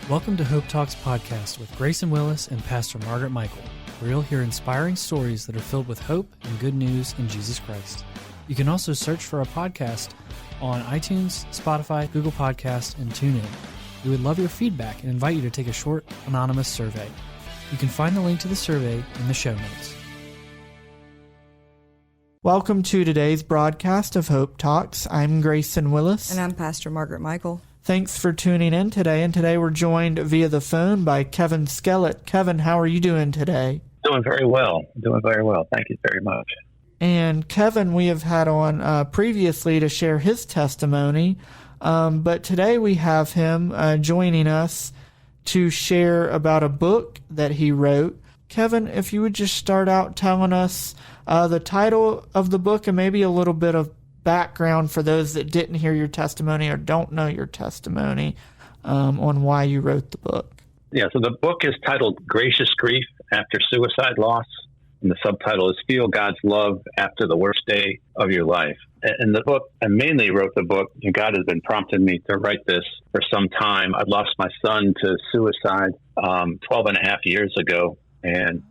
Welcome to Hope Talks Podcast with Grayson Willis and Pastor Margaret Michael, where you'll hear inspiring stories that are filled with hope and good news in Jesus Christ. You can also search for our podcast on iTunes, Spotify, Google Podcasts, and TuneIn. We would love your feedback and invite you to take a short, anonymous survey. You can find the link to the survey in the show notes. Welcome to today's broadcast of Hope Talks. I'm Grayson Willis. And I'm Pastor Margaret Michael. Thanks for tuning in today. And today we're joined via the phone by Kevin Skellett. Kevin, how are you doing today? Doing very well. Thank you very much. And Kevin, we have had on previously to share his testimony, but today we have him joining us to share about a book that he wrote. Kevin, if you would just start out telling us the title of the book and maybe a little bit of background for those that didn't hear your testimony or don't know your testimony on why you wrote the book. Yeah, so the book is titled Gracious Grief After Suicide Loss, and the subtitle is Feel God's Love After the Worst Day of Your Life. In the book, I mainly wrote the book, and God has been prompting me to write this for some time. I lost my son to suicide 12 and a half years ago, and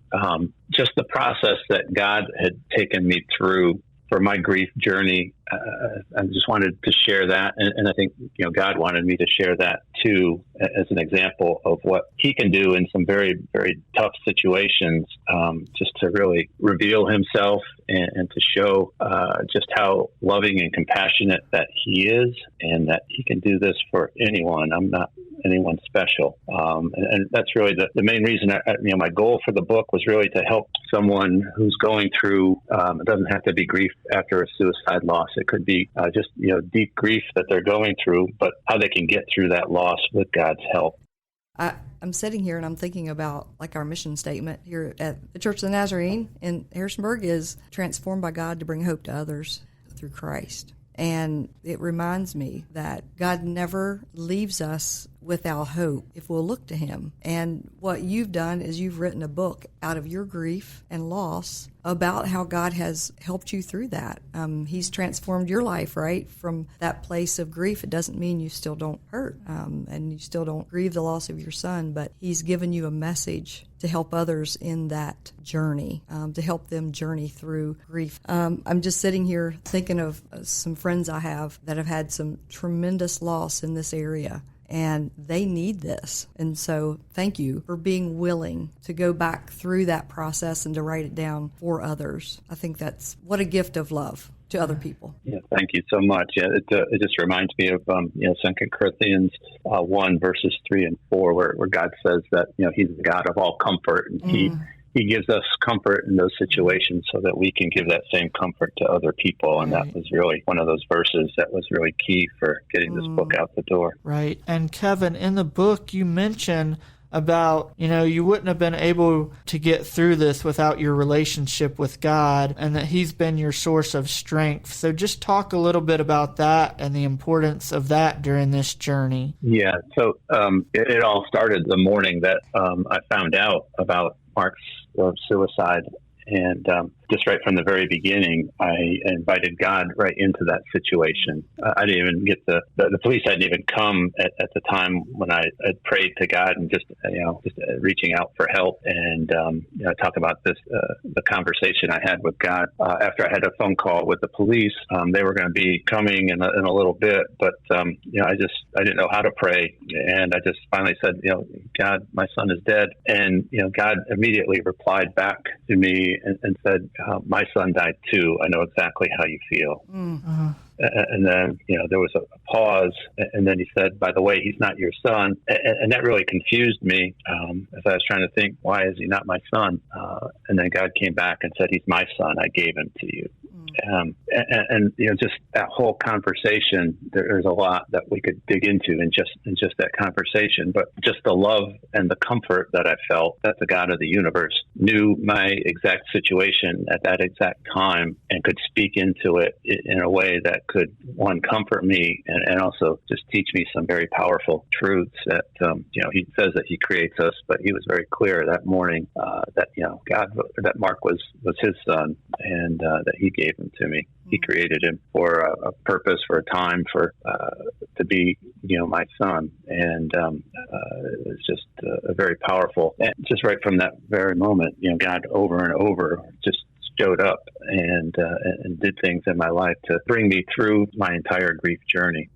just the process that God had taken me through for my grief journey, I just wanted to share that. And I think, God wanted me to share that too, as an example of what he can do in some very, very tough situations, just to really reveal himself and to show just how loving and compassionate that he is, and that he can do this for anyone. I'm not anyone special. And that's really the main reason, my goal for the book was really to help someone who's going through, it doesn't have to be grief after a suicide loss. It could be just, deep grief that they're going through, but how they can get through that loss with God's help. I'm sitting here and I'm thinking about our mission statement here at the Church of the Nazarene in Harrisonburg is transformed by God to bring hope to others through Christ. And it reminds me that God never leaves us without hope if we'll look to him. And what you've done is you've written a book out of your grief and loss about how God has helped you through that. He's transformed your life, right? From that place of grief. It doesn't mean you still don't hurt and you still don't grieve the loss of your son, but he's given you a message to help others in that journey, to help them journey through grief. I'm just sitting here thinking of some friends I have that have had some tremendous loss in this area, and they need this. And so thank you for being willing to go back through that process and to write it down for others. I think that's what a gift of love to other people. Yeah, thank you so much. Yeah, it just reminds me of 2 Corinthians 1 verses 3 and 4, where God says that he's the God of all comfort, and He gives us comfort in those situations so that we can give that same comfort to other people. And that was really one of those verses that was really key for getting this book out the door. Right. And Kevin, in the book, you mention about, you wouldn't have been able to get through this without your relationship with God, and that he's been your source of strength. So just talk a little bit about that and the importance of that during this journey. Yeah. So it all started the morning that I found out about Mark's suicide. And just right from the very beginning, I invited God right into that situation. I didn't even get the police hadn't even come at the time when I had prayed to God and just reaching out for help. And I talk about this, the conversation I had with God after I had a phone call with the police. They were going to be coming in a little bit, but I didn't know how to pray, and I just finally said, God, my son is dead. And God immediately replied back to me and said, my son died too. I know exactly how you feel. Mm-hmm. And then, there was a pause. And then he said, by the way, he's not your son. And that really confused me as I was trying to think, why is he not my son? And then God came back and said, he's my son. I gave him to you. And just that whole conversation, there's a lot that we could dig into in just that conversation, but just the love and the comfort that I felt that the God of the universe knew my exact situation at that exact time and could speak into it in a way that could, one, comfort me and also just teach me some very powerful truths that, he says that he creates us, but he was very clear that morning that, God, that Mark was his son, and that he gave him to me. He created him for a purpose, for a time, for to be, my son. And it was just very powerful. And just right from that very moment, God over and over just showed up and did things in my life to bring me through my entire grief journey.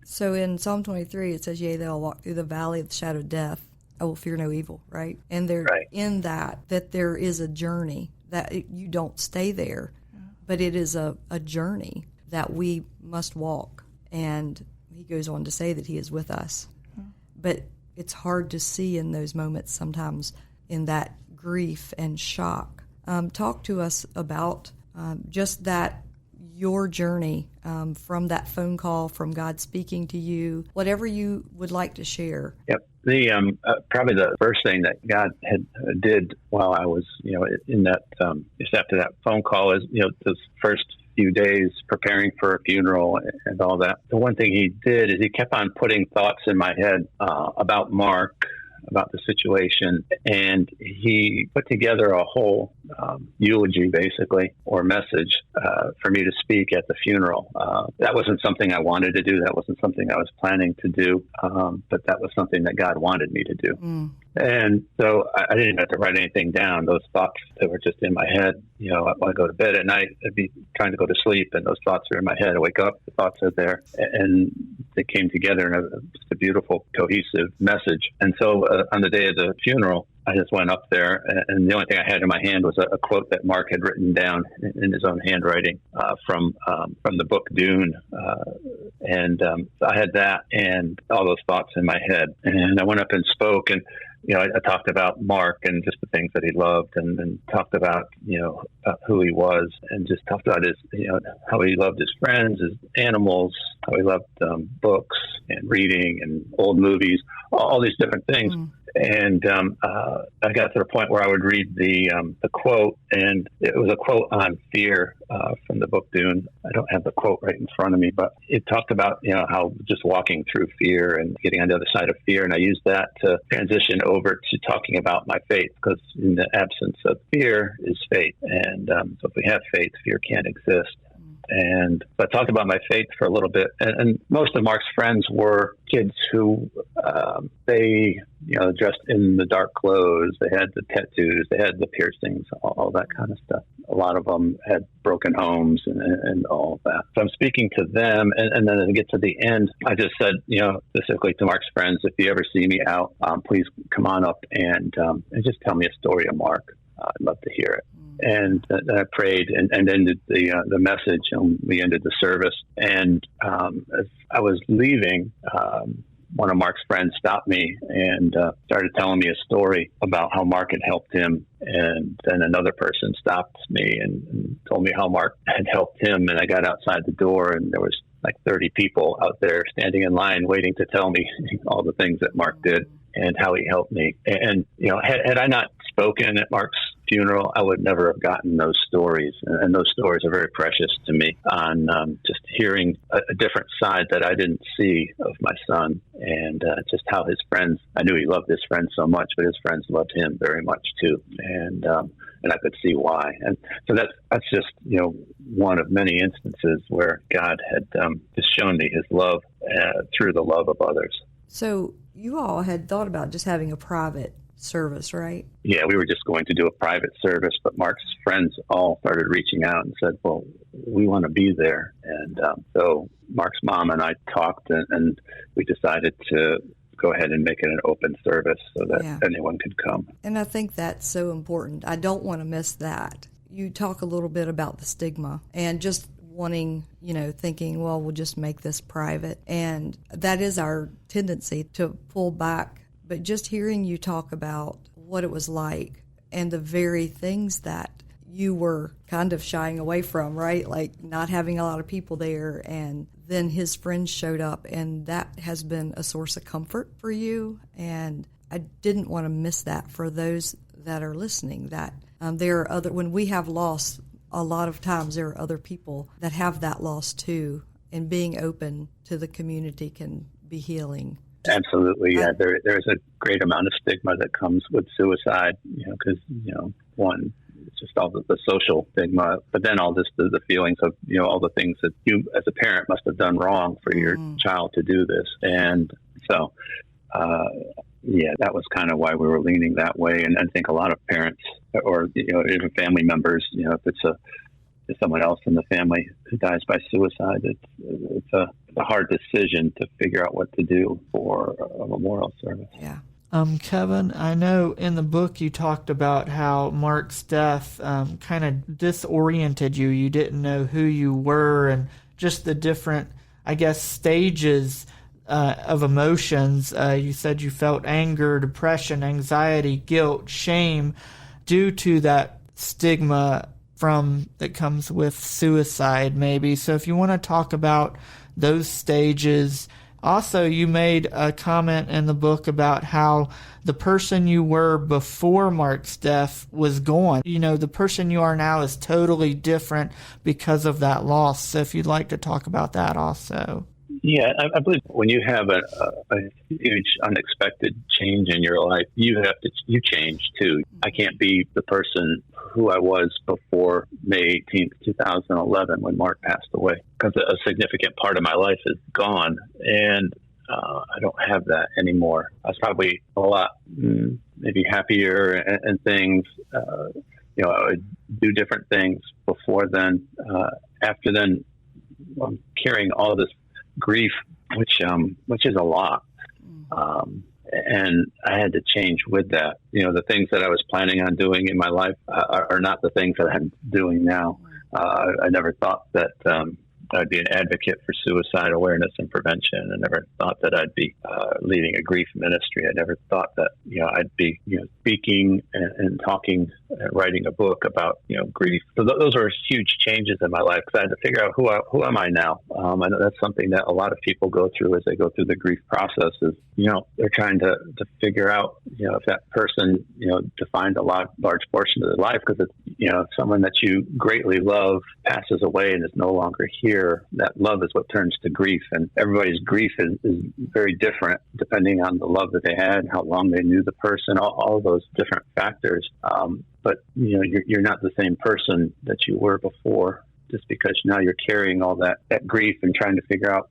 So in Psalm 23, it says, yea, though I walk through the valley of the shadow of death, I will fear no evil, right? And there, right. in that there is a journey, that you don't stay there, but it is a journey that we must walk. And he goes on to say that he is with us. But it's hard to see in those moments sometimes, in that grief and shock. Talk to us about just that, your journey from that phone call, from God speaking to you, whatever you would like to share. Yep. The probably the first thing that God did while I was, in that just after that phone call is, those first few days preparing for a funeral and all that. The one thing he did is he kept on putting thoughts in my head about Mark, about the situation, and he put together a whole eulogy, basically, or message for me to speak at the funeral. That wasn't something I wanted to do. That wasn't something I was planning to do, but that was something that God wanted me to do. Mm. And so I didn't have to write anything down. Those thoughts that were just in my head, when I go to bed at night, I'd be trying to go to sleep, and those thoughts are in my head. I wake up, the thoughts are there, and they came together in just a beautiful, cohesive message. And so on the day of the funeral, I just went up there, and the only thing I had in my hand was a quote that Mark had written down in his own handwriting from the book Dune. So I had that and all those thoughts in my head. And I went up and spoke, and I talked about Mark and just the things that he loved, and talked about, about who he was, and just talked about his, how he loved his friends, his animals, how he loved books and reading and old movies, all these different things. Mm. And I got to the point where I would read the quote, and it was a quote on fear from the book Dune. I don't have the quote right in front of me, but it talked about how just walking through fear and getting on the other side of fear, and I used that to transition over to talking about my faith, because in the absence of fear is faith, and so if we have faith, fear can't exist. And I talked about my faith for a little bit. And most of Mark's friends were kids who, they, dressed in the dark clothes. They had the tattoos. They had the piercings, all that kind of stuff. A lot of them had broken homes and all of that. So I'm speaking to them. And then to get to the end, I just said, specifically to Mark's friends, if you ever see me out, please come on up and just tell me a story of Mark. I'd love to hear it. And I prayed and ended the message, and we ended the service. And as I was leaving, one of Mark's friends stopped me and started telling me a story about how Mark had helped him. And then another person stopped me and told me how Mark had helped him. And I got outside the door, and there was like 30 people out there standing in line waiting to tell me all the things that Mark did and how he helped me. And had I not spoken at Mark's funeral, I would never have gotten those stories. And those stories are very precious to me, on just hearing a different side that I didn't see of my son, and just how his friends, I knew he loved his friends so much, but his friends loved him very much too. And I could see why. And so that's just, one of many instances where God had just shown me his love through the love of others. So you all had thought about just having a private service, right? Yeah, we were just going to do a private service, but Mark's friends all started reaching out and said, well, we want to be there. And so Mark's mom and I talked, and we decided to go ahead and make it an open service so that anyone could come. And I think that's so important. I don't want to miss that. You talk a little bit about the stigma and just wanting, thinking, well, we'll just make this private. And that is our tendency to pull back. But just hearing you talk about what it was like and the very things that you were kind of shying away from, right? Like not having a lot of people there, and then his friends showed up, and that has been a source of comfort for you. And I didn't want to miss that for those that are listening, that there are other, when we have loss, a lot of times there are other people that have that loss too, and being open to the community can be healing. Absolutely, yeah. There's a great amount of stigma that comes with suicide, because, one, it's just all the social stigma, but then all this, the feelings of, all the things that you as a parent must have done wrong for your child to do this. And so, yeah, that was kind of why we were leaning that way. And I think a lot of parents or, even family members, if it's someone else in the family who dies by suicide, it's a hard decision to figure out what to do for a memorial service. Yeah. Kevin, I know in the book you talked about how Mark's death kind of disoriented you. You didn't know who you were and just the different, I guess, stages of emotions. You said you felt anger, depression, anxiety, guilt, shame due to that stigma that comes with suicide, maybe. So if you want to talk about those stages. Also, you made a comment in the book about how the person you were before Mark's death was gone. The person you are now is totally different because of that loss. So if you'd like to talk about that also. Yeah, I believe when you have a huge unexpected change in your life, you change too. I can't be the person who I was before May 18th, 2011, when Mark passed away, because a significant part of my life is gone, and I don't have that anymore. I was probably a lot maybe happier and things. I would do different things before then. After then, I'm carrying all this grief, which is a lot. And I had to change with that. The things that I was planning on doing in my life are not the things that I'm doing now. I never thought that I'd be an advocate for suicide awareness and prevention. I never thought that I'd be leading a grief ministry. I never thought that I'd be speaking and talking and writing a book about grief. So those were huge changes in my life, because I had to figure out who am I now. I know that's something that a lot of people go through as they go through the grief process. Is they're trying to figure out if that person defined a large portion of their life, because it's someone that you greatly love passes away and is no longer here. That love is what turns to grief, and everybody's grief is very different depending on the love that they had, how long they knew the person, all those different factors. But you're not the same person that you were before, just because now you're carrying all that grief and trying to figure out,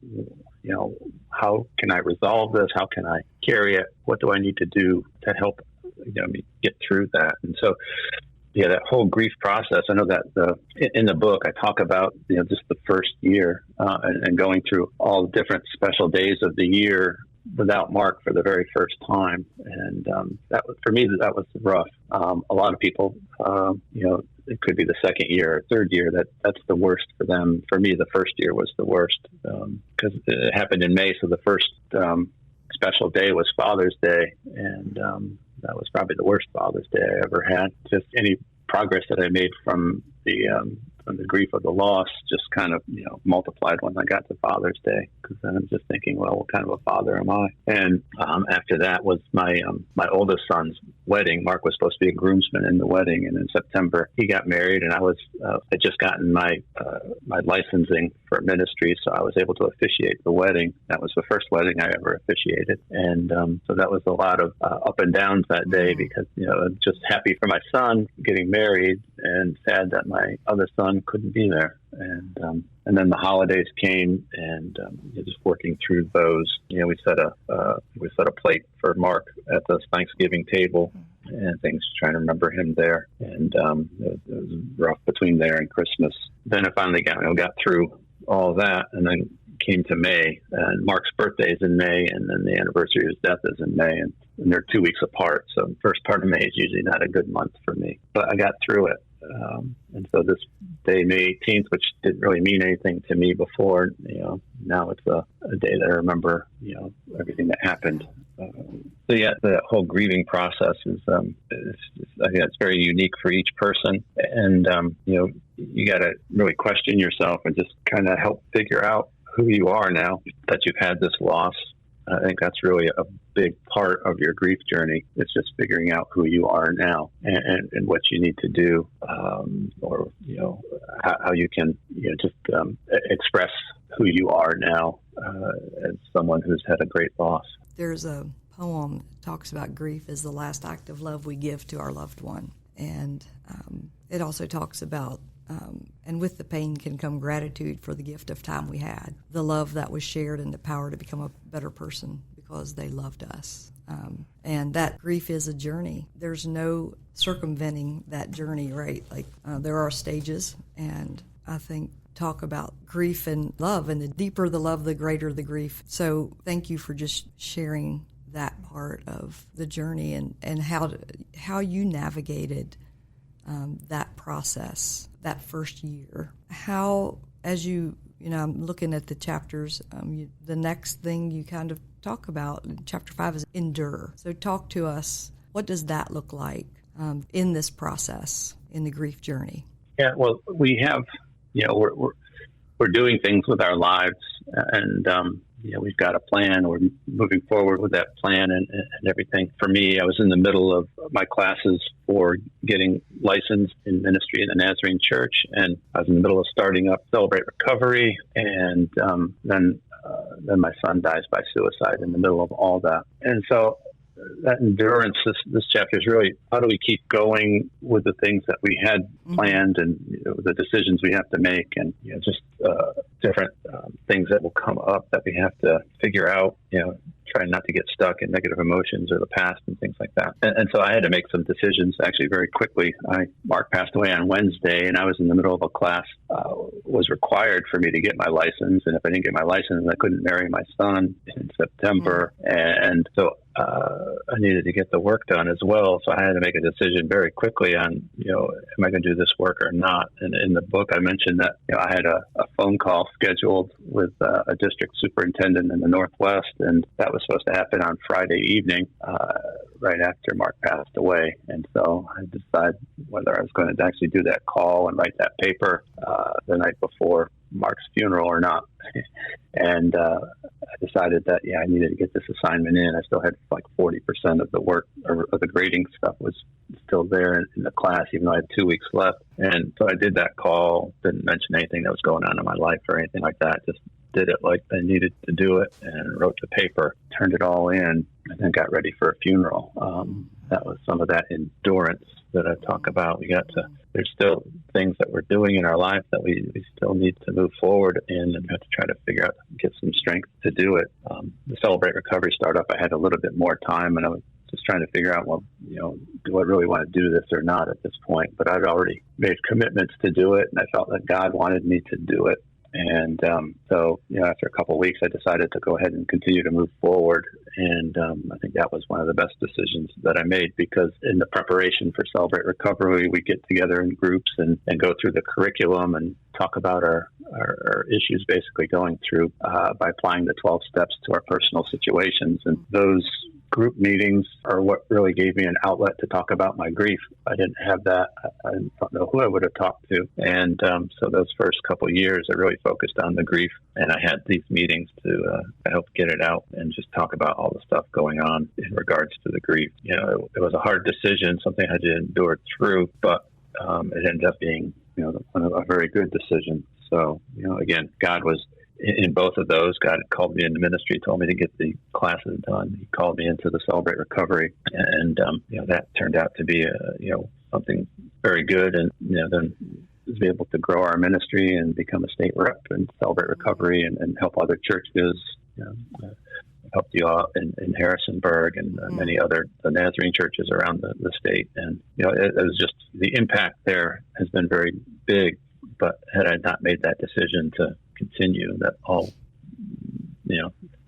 how can I resolve this? How can I carry it? What do I need to do to help me get through that? And so, yeah, that whole grief process. I know that in the book I talk about just the first year and going through all the different special days of the year without Mark for the very first time, and that was, for me, that was rough. A lot of people, it could be the second year or third year that's the worst for them. For me, the first year was the worst because it happened in May, so the first special day was Father's Day, and that was probably the worst Father's Day I ever had. Just any progress that I made from the grief of the loss just kind of multiplied when I got to Father's Day, because then I'm just thinking, well, what kind of a father am I? And after that was my oldest son's wedding. Mark was supposed to be a groomsman in the wedding, and in September he got married, and I had just gotten my licensing for ministry, so I was able to officiate the wedding. That was the first wedding I ever officiated, and so that was a lot of up and downs that day, because just happy for my son getting married and sad that my other son couldn't be there. And then the holidays came, and just working through those. We set a plate for Mark at the Thanksgiving table, and things, trying to remember him there. And it was rough between there and Christmas. Then I finally got through all that, and then came to May. And Mark's birthday is in May, and then the anniversary of his death is in May, and they're 2 weeks apart. So the first part of May is usually not a good month for me, but I got through it. And so this day, May 18th, which didn't really mean anything to me before, now it's a day that I remember, everything that happened. So yeah, the whole grieving process is, I think it's very unique for each person. And, you got to really question yourself and just kind of help figure out who you are now that you've had this loss. I think that's really a big part of your grief journey. It's just figuring out who you are now and what you need to do, or how you can just express who you are now as someone who's had a great loss. There's a poem that talks about grief as the last act of love we give to our loved one, and it also talks about and with the pain can come gratitude for the gift of time we had, the love that was shared, and the power to become a better person because they loved us. And that grief is a journey. There's no circumventing that journey, right? Like there are stages, and I think talk about grief and love, and the deeper the love, the greater the grief. So thank you for just sharing that part of the journey and how you navigated that process, that first year. How, as I'm looking at the chapters, the next thing you kind of talk about in chapter 5 is endure. So talk to us, what does that look like in this process, in the grief journey? Yeah, well, we have, we're doing things with our lives, and we've got a plan. We're moving forward with that plan and everything. For me, I was in the middle of my classes for getting licensed in ministry in the Nazarene Church, and I was in the middle of starting up Celebrate Recovery, and then my son dies by suicide in the middle of all that. And so that endurance, this chapter is really, how do we keep going with the things that we had planned, and the decisions we have to make, and just different things that will come up that we have to figure out, trying not to get stuck in negative emotions or the past and things like that. And so I had to make some decisions actually very quickly. Mark passed away on Wednesday, and I was in the middle of a class, was required for me to get my license. And if I didn't get my license, I couldn't marry my son in September. And so I needed to get the work done as well. So I had to make a decision very quickly on, am I going to do this work or not? And in the book, I mentioned that, I had a phone call scheduled with a district superintendent in the Northwest, and that was supposed to happen on Friday evening, right after Mark passed away. And so I decided whether I was going to actually do that call and write that paper the night before Mark's funeral or not. And I decided that, I needed to get this assignment in. I still had like 40% of the work, or the grading stuff was still there in the class, even though I had 2 weeks left. And so I did that call, didn't mention anything that was going on in my life or anything like that, just did it like I needed to do it, and wrote the paper, turned it all in, and then got ready for a funeral. That was some of that endurance that I talk about. There's still things that we're doing in our life that we still need to move forward in, and have to try to figure out, get some strength to do it. The Celebrate Recovery startup, I had a little bit more time, and I was just trying to figure out, do I really want to do this or not at this point? But I'd already made commitments to do it, and I felt that God wanted me to do it. And so, after a couple of weeks, I decided to go ahead and continue to move forward. And I think that was one of the best decisions that I made, because in the preparation for Celebrate Recovery, we get together in groups and go through the curriculum and talk about our issues, basically going through by applying the 12 steps to our personal situations. And those group meetings are what really gave me an outlet to talk about my grief. I didn't have that. I don't know who I would have talked to. And so those first couple of years, I really focused on the grief, and I had these meetings to help get it out and just talk about all the stuff going on in regards to the grief. It was a hard decision, something I had to endure through, but it ended up being, a very good decision. So, again, God was in both of those. God had called me into ministry, told me to get the classes done. He called me into the Celebrate Recovery, and that turned out to be something very good. And then was able to grow our ministry and become a state rep and Celebrate Recovery and help other churches. Helped you out in Harrisonburg and many other the Nazarene churches around the state. And it was just, the impact there has been very big. But had I not made that decision to continue, that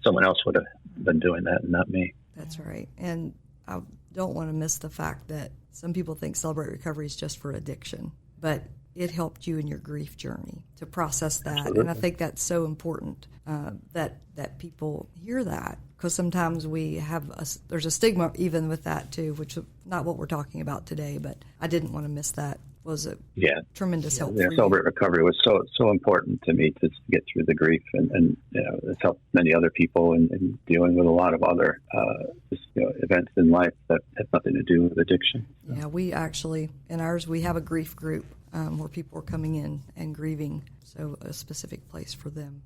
someone else would have been doing that and not me. That's right. And I don't want to miss the fact that some people think Celebrate Recovery is just for addiction, but it helped you in your grief journey to process that. Absolutely. And I think that's so important that people hear that, because sometimes there's a stigma even with that too, which is not what we're talking about today, but I didn't want to miss that. Was a tremendous help. Yeah, Celebrate Recovery was so important to me to get through the grief, and it's helped many other people in dealing with a lot of other events in life that have nothing to do with addiction. So. Yeah, we actually in ours we have a grief group where people are coming in and grieving, so a specific place for them.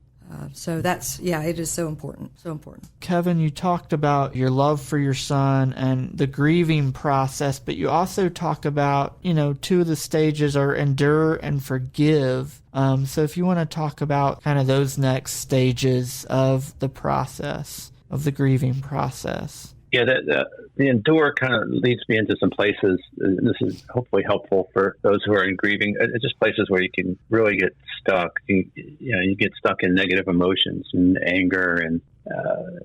So that's, it is so important, so important. Kevin, you talked about your love for your son and the grieving process, but you also talk about, two of the stages are endure and forgive. So if you want to talk about kind of those next stages of the process, of the grieving process. Yeah, the endure kind of leads me into some places. This is hopefully helpful for those who are in grieving. It's just places where you can really get stuck. You get stuck in negative emotions and anger, and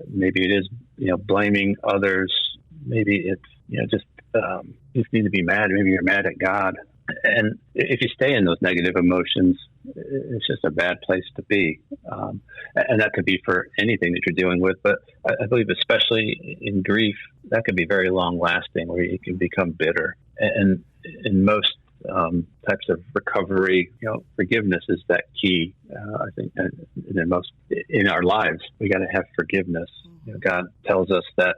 maybe it is blaming others. Maybe it's just you just need to be mad. Maybe you're mad at God. And if you stay in those negative emotions, it's just a bad place to be. And that could be for anything that you're dealing with. But I believe especially in grief, that can be very long lasting, where you can become bitter. And in most types of recovery, forgiveness is that key. I think in our lives, we got to have forgiveness. God tells us that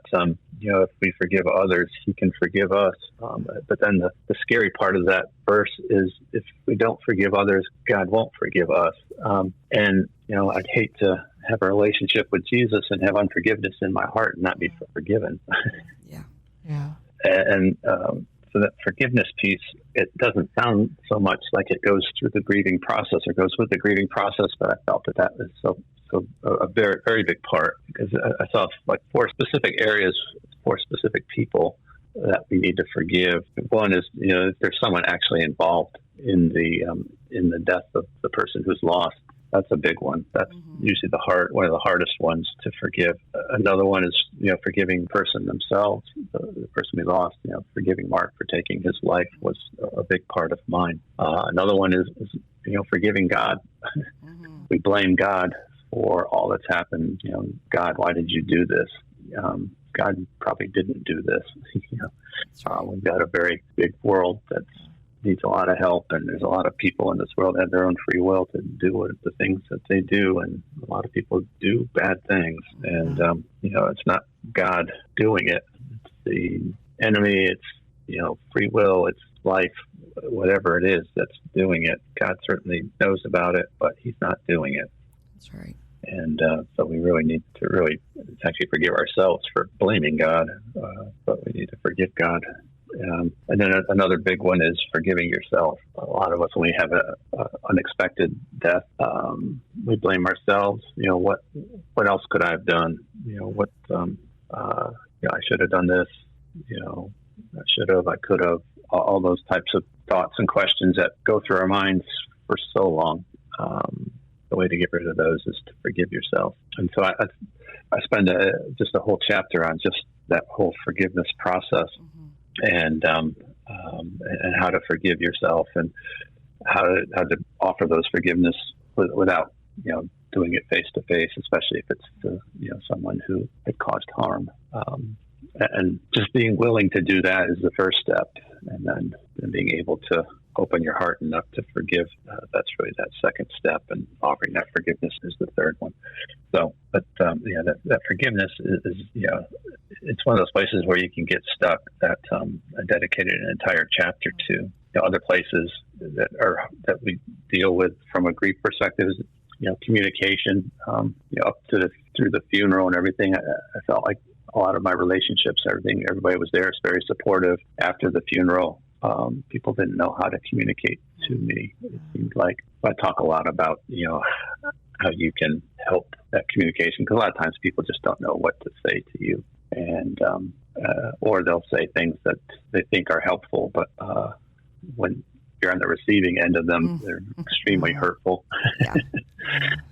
if we forgive others, He can forgive us. But then the scary part of that verse is, if we don't forgive others, God won't forgive us. And I'd hate to have a relationship with Jesus and have unforgiveness in my heart and not be forgiven. Yeah. And so that forgiveness piece, it doesn't sound so much like it goes through the grieving process or goes with the grieving process, but I felt that was so a very, very big part, because I saw like 4 specific areas, 4 specific people that we need to forgive. One is, if there's someone actually involved in the death of the person who's lost. That's a big one. That's usually one of the hardest ones to forgive. Another one is, forgiving the person themselves, the person we lost. Forgiving Mark for taking his life was a big part of mine. Another one is forgiving God. We blame God for all that's happened. God, why did you do this? God probably didn't do this. We've got a very big world that needs a lot of help, and there's a lot of people in this world that have their own free will to do the things that they do, and a lot of people do bad things, and it's not God doing it. It's the enemy. It's free will. It's life. Whatever it is that's doing it, God certainly knows about it, but He's not doing it. That's right. And so we really need to actually forgive ourselves for blaming God, but we need to forgive God. And then another big one is forgiving yourself. A lot of us, when we have a unexpected death, we blame ourselves. What else could I have done? I should have done this. I should have, I could have. All those types of thoughts and questions that go through our minds for so long. The way to get rid of those is to forgive yourself. And so I spend just a whole chapter on just that whole forgiveness process. And how to forgive yourself, and how to offer those forgiveness without doing it face to face, especially if it's someone who had caused harm. And just being willing to do that is the first step, and then being able to open your heart enough to forgive. That's really that second step, and offering that forgiveness is the third one. So, but that forgiveness is it's one of those places where you can get stuck. That I dedicated an entire chapter to. Other places that we deal with from a grief perspective is communication. Up to through the funeral and everything, I felt like a lot of my relationships, everybody was there. It's very supportive. After the funeral, people didn't know how to communicate to me. It seemed like I talk a lot about, how you can help that communication, because a lot of times people just don't know what to say to you, and or they'll say things that they think are helpful, but when you're on the receiving end of them, they're extremely hurtful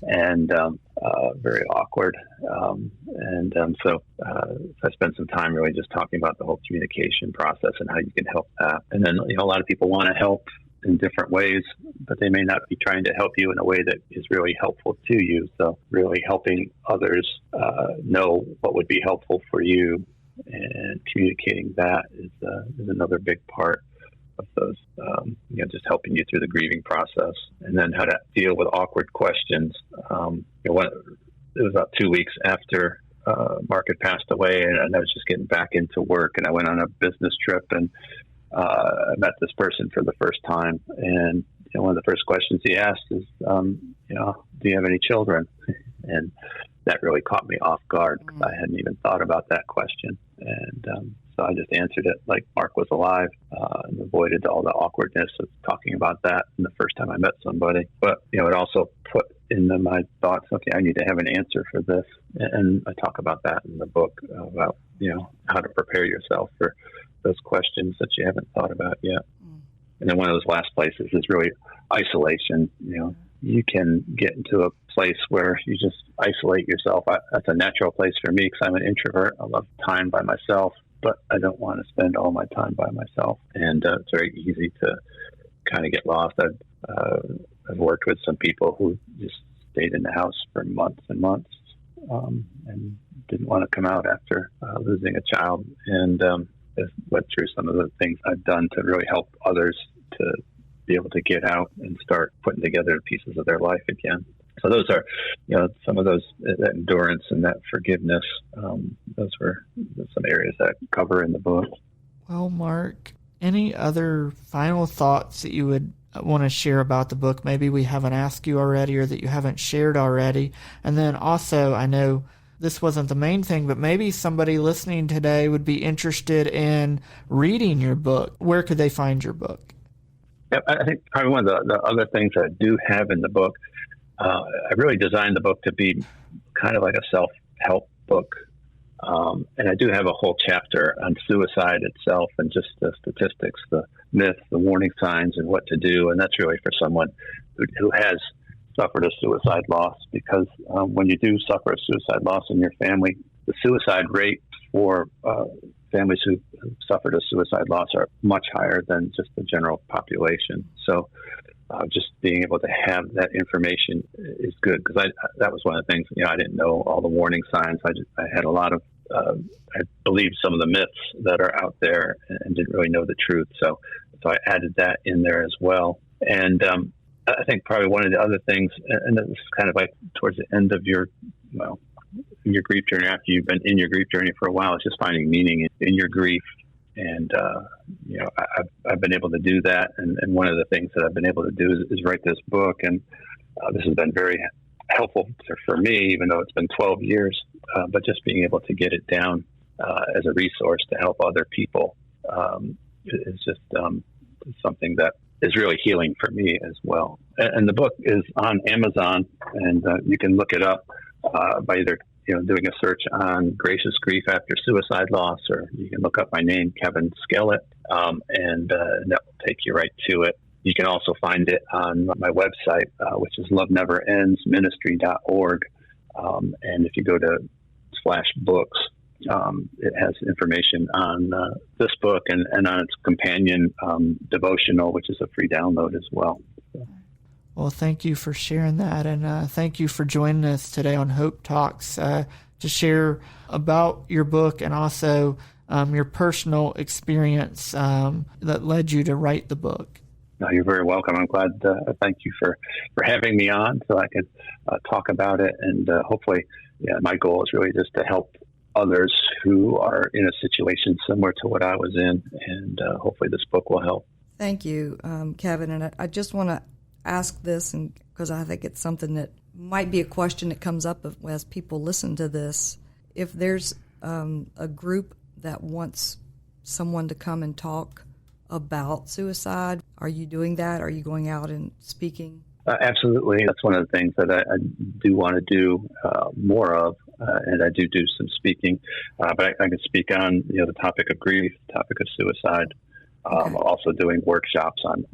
and very awkward. So I spent some time really just talking about the whole communication process and how you can help that. And then, a lot of people want to help in different ways, but they may not be trying to help you in a way that is really helpful to you. So really helping others know what would be helpful for you, and communicating that is another big part of those, just helping you through the grieving process. And then how to deal with awkward questions. It was about 2 weeks after Mark had passed away, and I was just getting back into work, and I went on a business trip, and I met this person for the first time. And one of the first questions he asked is, do you have any children? And that really caught me off guard, because I hadn't even thought about that question. And so I just answered it like Mark was alive, and avoided all the awkwardness of talking about that in the first time I met somebody. But, it also put in my thoughts, okay, I need to have an answer for this. And I talk about that in the book, about, how to prepare yourself for those questions that you haven't thought about yet. And then one of those last places is really isolation. You can get into a place where you just isolate yourself. That's a natural place for me because I'm an introvert. I love time by myself, but I don't want to spend all my time by myself. And it's very easy to kind of get lost. I've worked with some people who just stayed in the house for months and months, and didn't want to come out after losing a child. And went through some of the things I've done to really help others to be able to get out and start putting together pieces of their life again. So those are, some of those, that endurance and that forgiveness. Those were some areas that I cover in the book. Well, Mark, any other final thoughts that you would want to share about the book? Maybe we haven't asked you already, or that you haven't shared already. And then also, I know this wasn't the main thing, but maybe somebody listening today would be interested in reading your book. Where could they find your book? Yeah, I think probably one of the other things I do have in the book, I really designed the book to be kind of like a self-help book. And I do have a whole chapter on suicide itself and just the statistics, the myths, the warning signs, and what to do. And that's really for someone who has suffered a suicide loss, because when you do suffer a suicide loss in your family, the suicide rate for families who suffered a suicide loss are much higher than just the general population. So just being able to have that information is good, because that was one of the things, I didn't know all the warning signs. I had a lot of, I believed some of the myths that are out there and didn't really know the truth. So I added that in there as well. And I think probably one of the other things, and this is kind of like towards the end of your grief journey, after you've been in your grief journey for a while, is just finding meaning in your grief. And, I've been able to do that. And one of the things that I've been able to do is write this book. And this has been very helpful for me, even though it's been 12 years, but just being able to get it down as a resource to help other people is just something that is really healing for me as well. And the book is on Amazon, and you can look it up by either doing a search on Gracious Grief After Suicide Loss, or you can look up my name, Kevin Skellett, and that will take you right to it. You can also find it on my website, which is loveneverendsministry.org. And if you go to /books, it has information on this book and on its companion devotional, which is a free download as well. Well, thank you for sharing that, and thank you for joining us today on Hope Talks to share about your book and also your personal experience that led you to write the book. No, you're very welcome. I'm glad. Thank you for having me on so I could talk about it. And hopefully, my goal is really just to help others who are in a situation similar to what I was in. And hopefully this book will help. Thank you, Kevin. And I just want to ask this, and because I think it's something that might be a question that comes up as people listen to this. If there's a group that wants someone to come and talk about suicide, are you doing that? Are you going out and speaking? Absolutely. That's one of the things that I do want to do more of, and I do some speaking. But I can speak on the topic of grief, the topic of suicide. Okay. Also doing workshops on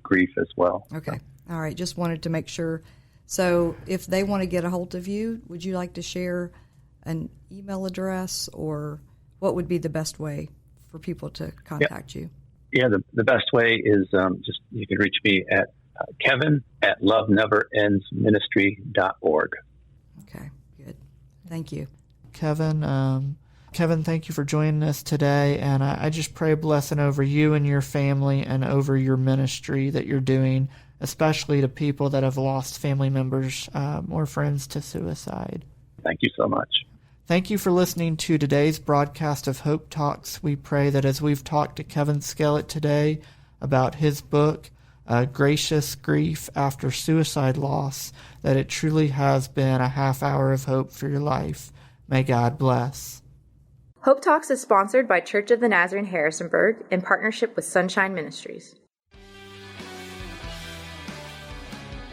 grief as well. Okay. All right. Just wanted to make sure. So if they want to get a hold of you, would you like to share an email address, or what would be the best way for people to contact you? Yeah, the best way is just you can reach me at Kevin@loveneverendsministry.org. Okay, good. Thank you. Kevin, thank you for joining us today, and I just pray a blessing over you and your family and over your ministry that you're doing, especially to people that have lost family members or friends to suicide. Thank you so much. Thank you for listening to today's broadcast of Hope Talks. We pray that as we've talked to Kevin Skellett today about his book, Gracious Grief After Suicide Loss, that it truly has been a half hour of hope for your life. May God bless. Hope Talks is sponsored by Church of the Nazarene Harrisonburg in partnership with Sunshine Ministries.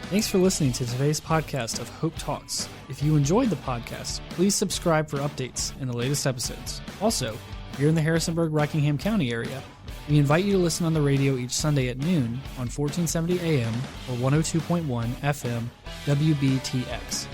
Thanks for listening to today's podcast of Hope Talks. If you enjoyed the podcast, please subscribe for updates in the latest episodes. Also, if you're in the Harrisonburg-Rockingham County area, we invite you to listen on the radio each Sunday at noon on 1470 AM or 102.1 FM WBTX.